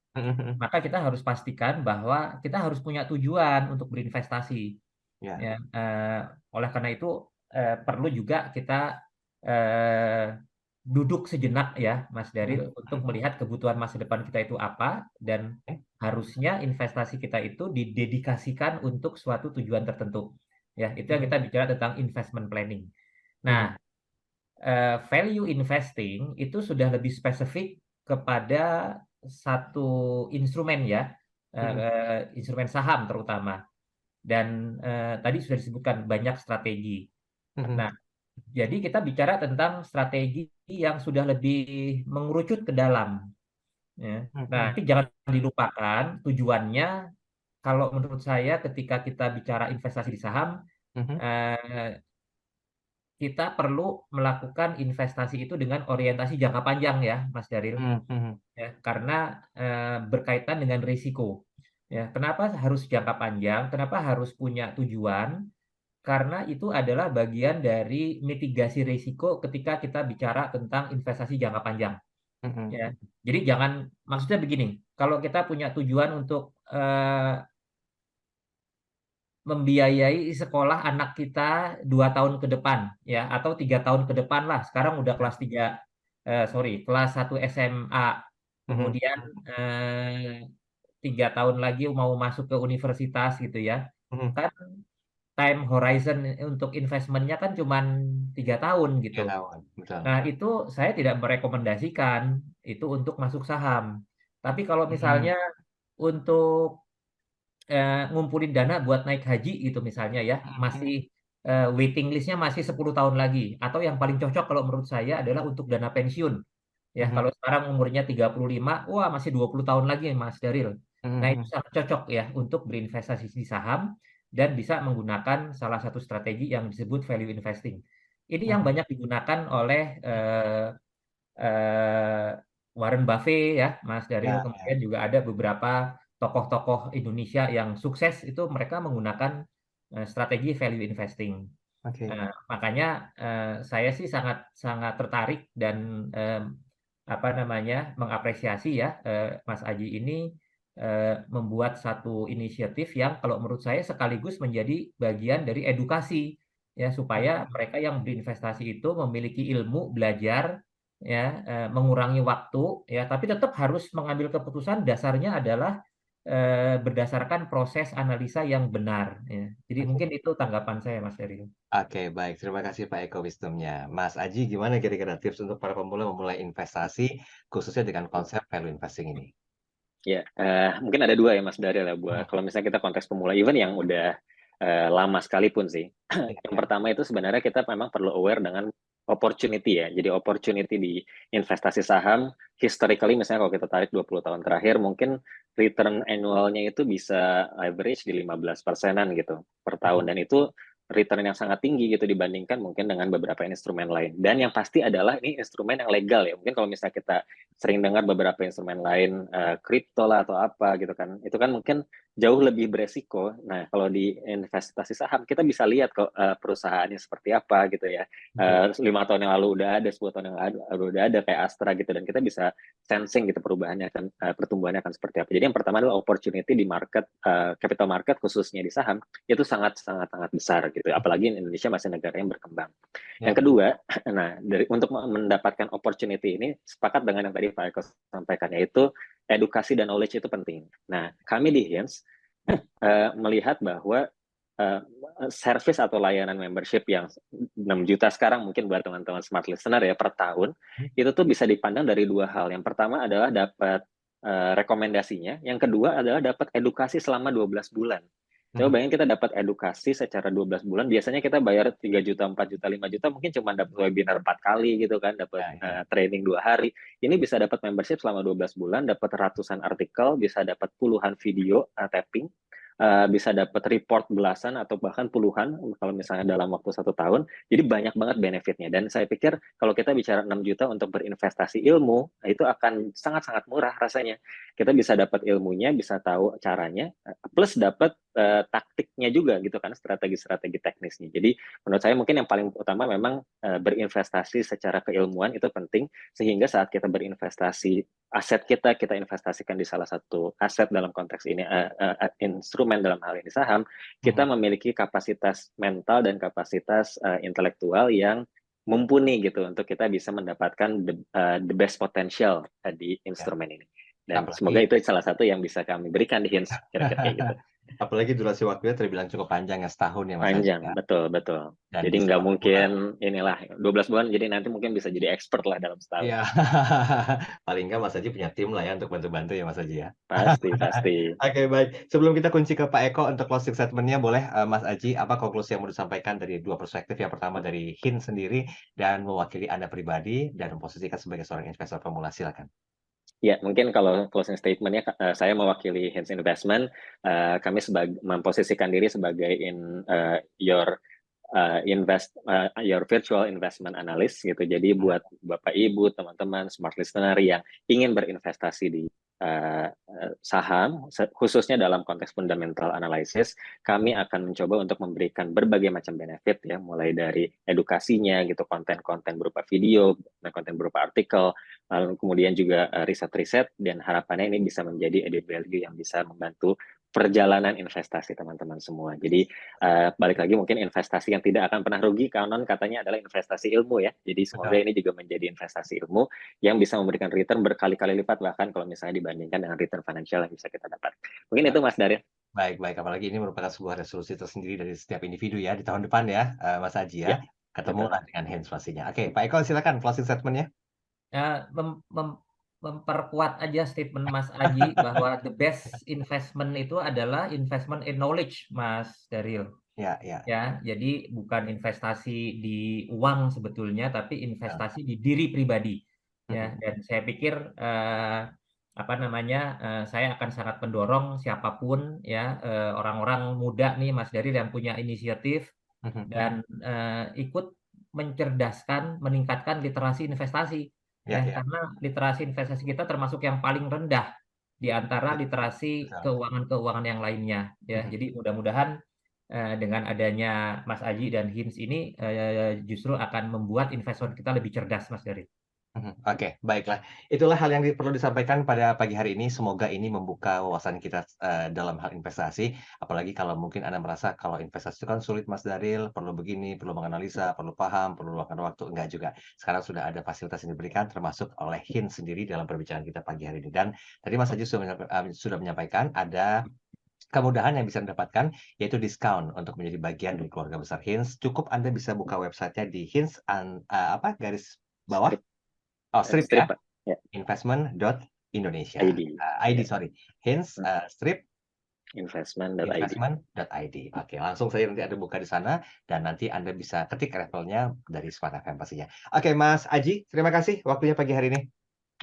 maka kita harus pastikan bahwa kita harus punya tujuan untuk berinvestasi. Ya. Ya, oleh karena itu perlu juga kita duduk sejenak ya, Mas Daryl, untuk melihat kebutuhan masa depan kita itu apa, dan harusnya investasi kita itu didedikasikan untuk suatu tujuan tertentu. Ya, itu yang kita bicara tentang investment planning. Nah, value investing itu sudah lebih spesifik kepada satu instrumen ya, instrumen saham terutama. Dan tadi sudah disebutkan banyak strategi. Nah, jadi kita bicara tentang strategi yang sudah lebih mengerucut ke dalam. Ya. Nah, tapi jangan dilupakan tujuannya. Kalau menurut saya, ketika kita bicara investasi di saham, kita perlu melakukan investasi itu dengan orientasi jangka panjang ya, Mas Daryl. Ya, karena berkaitan dengan risiko. Ya, kenapa harus jangka panjang? Kenapa harus punya tujuan? Karena itu adalah bagian dari mitigasi risiko ketika kita bicara tentang investasi jangka panjang. Ya. Jadi maksudnya begini, kalau kita punya tujuan untuk membiayai sekolah anak kita 2 tahun ke depan, ya, atau 3 tahun ke depan lah. Sekarang udah kelas 1 SMA, kemudian 3 tahun lagi mau masuk ke universitas gitu ya. Kan time horizon untuk investmentnya kan cuma 3 tahun gitu. 3 tahun, betul. Nah, itu saya tidak merekomendasikan itu untuk masuk saham. Tapi kalau misalnya untuk ngumpulin dana buat naik haji gitu misalnya ya, masih waiting list-nya masih 10 tahun lagi. Atau yang paling cocok kalau menurut saya adalah untuk dana pensiun. Ya, kalau sekarang umurnya 35, wah masih 20 tahun lagi Mas Daryl. Nah, itu sangat cocok ya untuk berinvestasi di saham dan bisa menggunakan salah satu strategi yang disebut value investing. Ini yang banyak digunakan oleh Warren Buffett ya, Mas Daryl. Kemudian juga ada beberapa tokoh-tokoh Indonesia yang sukses itu mereka menggunakan strategi value investing. Makanya saya sih sangat sangat tertarik dan mengapresiasi ya Mas Aji ini membuat satu inisiatif yang kalau menurut saya sekaligus menjadi bagian dari edukasi ya, supaya mereka yang berinvestasi itu memiliki ilmu, belajar ya, mengurangi waktu ya, tapi tetap harus mengambil keputusan dasarnya adalah berdasarkan proses analisa yang benar ya. Jadi mungkin itu tanggapan saya Mas Daryl. Oke, baik. Terima kasih Pak Eko wisdomnya. Mas Aji, gimana kira-kira tips untuk para pemula memulai investasi, khususnya dengan konsep value investing ini? Ya, mungkin ada 2 ya Mas Daryl ya, buat kalau misalnya kita konteks pemula, even yang udah lama sekalipun sih. Yang pertama itu sebenarnya kita memang perlu aware dengan opportunity ya. Jadi opportunity di investasi saham, historically misalnya kalau kita tarik 20 tahun terakhir, mungkin return annualnya itu bisa average di 15%-an gitu per tahun. Dan itu return yang sangat tinggi gitu dibandingkan mungkin dengan beberapa instrumen lain. Dan yang pasti adalah ini instrumen yang legal ya. Mungkin kalau misalnya kita sering dengar beberapa instrumen lain, kripto lah atau apa gitu kan, itu kan mungkin jauh lebih beresiko. Nah, kalau di investasi saham, kita bisa lihat kok perusahaannya seperti apa gitu ya. 5 tahun yang lalu udah ada, 10 tahun yang lalu udah ada kayak Astra gitu, dan kita bisa sensing gitu perubahannya akan pertumbuhannya akan seperti apa. Jadi yang pertama adalah opportunity di market, capital market khususnya di saham, itu sangat besar gitu. Apalagi Indonesia masih negara yang berkembang. Yang kedua, nah untuk mendapatkan opportunity ini, sepakat dengan yang tadi Pak Eko sampaikan, yaitu edukasi dan knowledge itu penting. Nah, kami di Hens melihat bahwa service atau layanan membership yang 6 juta sekarang mungkin buat teman-teman smart listener ya per tahun, itu tuh bisa dipandang dari 2 hal. Yang pertama adalah dapat rekomendasinya, yang kedua adalah dapat edukasi selama 12 bulan. Coba bayangin kita dapat edukasi secara 12 bulan, biasanya kita bayar 3 juta, 4 juta, 5 juta, mungkin cuma dapat webinar 4 kali gitu kan, dapat training 2 hari. Ini bisa dapat membership selama 12 bulan, dapat ratusan artikel, bisa dapat puluhan video tapping, bisa dapat report belasan atau bahkan puluhan kalau misalnya dalam waktu 1 tahun. Jadi banyak banget benefitnya. Dan saya pikir kalau kita bicara 6 juta untuk berinvestasi ilmu, itu akan sangat-sangat murah rasanya. Kita bisa dapat ilmunya, bisa tahu caranya, plus dapat taktiknya juga gitu kan, strategi-strategi teknisnya. Jadi menurut saya mungkin yang paling utama memang berinvestasi secara keilmuan itu penting, sehingga saat kita berinvestasi aset kita investasikan di salah satu aset, dalam konteks ini instrumen, dalam hal ini saham, kita memiliki kapasitas mental dan kapasitas intelektual yang mumpuni gitu untuk kita bisa mendapatkan the best potential di instrumen ini. Dan semoga itu salah satu yang bisa kami berikan di Hints, kira-kira kayak gitu. Apalagi durasi waktunya terbilang cukup panjang ya, setahun ya Mas Haji. Panjang, betul. Dan jadi bisa nggak mungkin bulan. inilah 12 bulan, jadi nanti mungkin bisa jadi expert lah dalam setahun. Iya. Paling nggak Mas Haji punya tim lah ya untuk bantu-bantu ya Mas Haji ya. Pasti. Oke, baik. Sebelum kita kunci ke Pak Eko untuk closing statement-nya, boleh Mas Haji, apa konklusi yang mau disampaikan dari dua perspektif? Yang pertama dari Hints sendiri dan mewakili Anda pribadi dan memposisikan sebagai seorang investor pemula, silakan. Ya, mungkin kalau closing statement-nya saya mewakili Hints Investment, kami memposisikan diri sebagai your virtual investment analyst gitu. Jadi buat Bapak Ibu, teman-teman, smart listener yang ingin berinvestasi di saham, khususnya dalam konteks fundamental analysis, kami akan mencoba untuk memberikan berbagai macam benefit ya, mulai dari edukasinya gitu, konten-konten berupa video, konten berupa artikel, lalu kemudian juga riset-riset, dan harapannya ini bisa menjadi added value yang bisa membantu perjalanan investasi teman-teman semua. Jadi balik lagi, mungkin investasi yang tidak akan pernah rugi, konon katanya adalah investasi ilmu ya. Jadi semoga ini juga menjadi investasi ilmu yang bisa memberikan return berkali-kali lipat, bahkan kalau misalnya dibandingkan dengan return financial yang bisa kita dapat. Mungkin itu Mas Daryl. Baik. Apalagi ini merupakan sebuah resolusi tersendiri dari setiap individu ya di tahun depan ya, Mas Haji ya. Ketemu lah dengan Hints pastinya. Oke, Pak Eko silakan closing statement-nya. Memperkuat aja statement Mas Aji bahwa the best investment itu adalah investment in knowledge, Mas Daryl. Ya. Jadi bukan investasi di uang sebetulnya, tapi investasi di diri pribadi. Ya, dan saya pikir saya akan sangat mendorong siapapun ya, orang-orang muda nih Mas Daryl yang punya inisiatif dan ikut mencerdaskan, meningkatkan literasi investasi. Karena literasi investasi kita termasuk yang paling rendah di antara literasi keuangan-keuangan yang lainnya ya. Jadi mudah-mudahan dengan adanya Mas Aji dan Hints ini justru akan membuat investor kita lebih cerdas, Mas Daryl. Oke, baiklah. Itulah hal yang perlu disampaikan pada pagi hari ini. Semoga ini membuka wawasan kita dalam hal investasi. Apalagi kalau mungkin Anda merasa kalau investasi itu kan sulit, Mas Daryl, perlu begini, perlu menganalisa, perlu paham, perlu luangkan waktu. Enggak juga. Sekarang sudah ada fasilitas yang diberikan, termasuk oleh Hints sendiri dalam perbincangan kita pagi hari ini. Dan tadi Mas Haji sudah menyampaikan ada kemudahan yang bisa didapatkan, yaitu diskon untuk menjadi bagian dari keluarga besar Hints. Cukup Anda bisa buka websitenya di Hints garis bawah. Strip ya, investment.indonesia. Hints strip investment.id. Oke, langsung saja nanti Anda buka di sana dan nanti Anda bisa ketik referralnya dari Smart FM pastinya. Oke, Mas Aji, terima kasih waktunya pagi hari ini.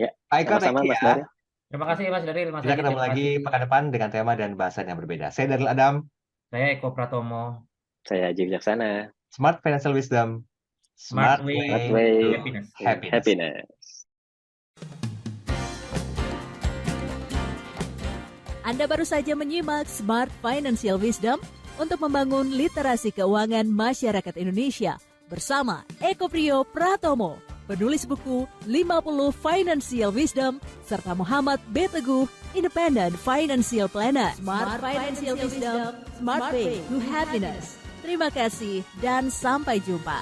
Ya, sama-sama Mas Daryl. Terima kasih Mas Daryl. Kita ketemu lagi pekan depan dengan tema dan bahasan yang berbeda. Saya Daryl Adam. Saya Eko Pratomo. Saya Aji Wijaksana. Smart Financial Wisdom. Smart way to happiness. Anda baru saja menyimak Smart Financial Wisdom untuk membangun literasi keuangan masyarakat Indonesia bersama Eko Pratomo, penulis buku 50 Financial Wisdom, serta Muhammad B. Teguh, Independent Financial Planner. Smart Financial Wisdom, Smart Way to Happiness. Terima kasih dan sampai jumpa.